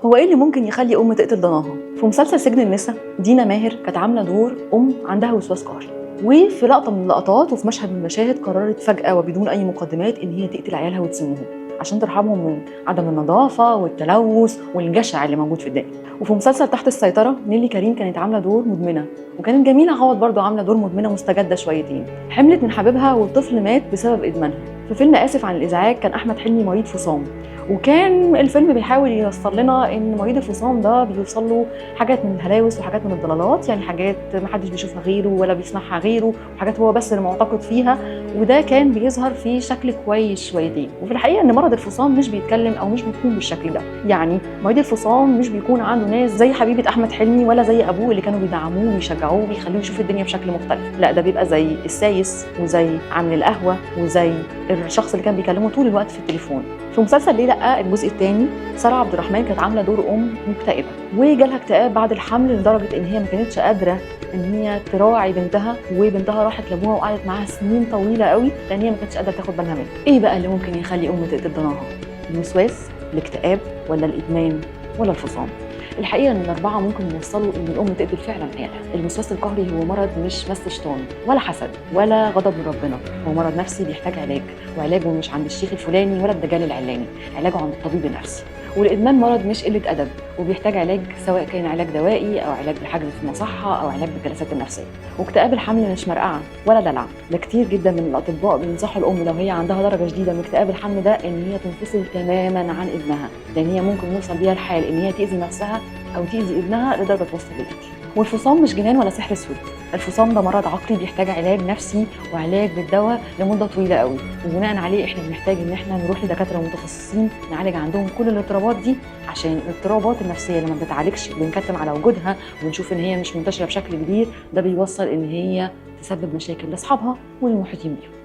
هو ايه اللي ممكن يخلي ام تقتل ضناها؟ في مسلسل سجن النساء دينا ماهر كانت عامله دور عندها وسواس قهري، وفي لقطه من اللقطات وفي مشهد من المشاهد قررت فجاه وبدون اي مقدمات ان هي تقتل عيالها وتسمهم عشان ترحمهم من عدم النظافه والتلوث والجشع اللي موجود في الدنيا. وفي مسلسل تحت السيطره نيلي كريم كانت عامله دور مدمنه، وكانت جميله عوض برضه عامله دور مدمنه مستجده شويتين، حملت من حبيبها والطفل مات بسبب ادمانها. في فيلم اسف عن الازعاج كان احمد حلمي مريض فصام، وكان الفيلم بيحاول يوصل لنا ان مريض الفصام ده بيوصل له حاجات من الهلاوس وحاجات من الضلالات، يعني حاجات محدش بيشوفها غيره ولا بيسمعها غيره، وحاجات هو بس اللي معتقد فيها، وده كان بيظهر في شكل كويس شويتين. وفي الحقيقه ان مرض الفصام مش بيتكلم او مش بيكون بالشكل ده، يعني مريض الفصام مش بيكون عنده ناس زي حبيبه احمد حلمي ولا زي ابوه اللي كانوا بيدعموه ويشجعوه ويخلوه يشوف الدنيا بشكل مختلف، لا ده بيبقى زي السايس وزي عامل القهوه وزي الشخص اللي كان بيكلمه طول الوقت في التليفون. في مسلسل ليه لأ الجزء الثاني سارة عبد الرحمن كانت عامله دور مكتئبه، وجالها اكتئاب بعد الحمل لدرجه ان هي ما كانتش قادره ان هي تراعي بنتها، وبنتها راحت لابوها وقعدت معاها سنين طويله قوي لان هي ما كانتش قادره تاخد بالها منها. ايه بقى اللي ممكن يخلي تقتل ضناها؟ الوسواس، الاكتئاب، ولا الادمان، ولا الفصام؟ الحقيقه ان الاربعه ممكن يوصلوا ان الام تقتل فعلا عيالها. الوسواس القهري هو مرض مش بس شيطان ولا حسد ولا غضب من ربنا، هو مرض نفسي بيحتاج علاج، وعلاجه مش عند الشيخ الفلاني ولا الدجال العلاني، علاجه عند الطبيب النفسي. والادمان مرض مش قله ادب، وبيحتاج علاج سواء كان علاج دوائي او علاج بالحجز في مصحه او علاج بالجلسات النفسيه. واكتئاب الحمل مش مرقعه ولا دلع، ده كتير جدا من الاطباء بينصحوا الام لو هي عندها درجه شديده من اكتئاب الحمل ده ان هي تنفصل تماما عن ابنها، لان هي ممكن يوصل بيها الحال ان هي تاذي نفسها او تاذي ابنها لدرجه توصل للقتل. والفصام مش جنان ولا سحر اسود، الفصام ده مرض عقلي بيحتاج علاج نفسي وعلاج بالدواء لمده طويله قوي، وبناء عليه احنا بنحتاج ان احنا نروح لدكاتره متخصصين نعالج عندهم كل الاضطرابات دي، عشان الاضطرابات النفسيه لما بتتعالجش بنكتم على وجودها ونشوف ان هي مش منتشره بشكل كبير، ده بيوصل ان هي تسبب مشاكل لاصحابها والمحيطين بيهم.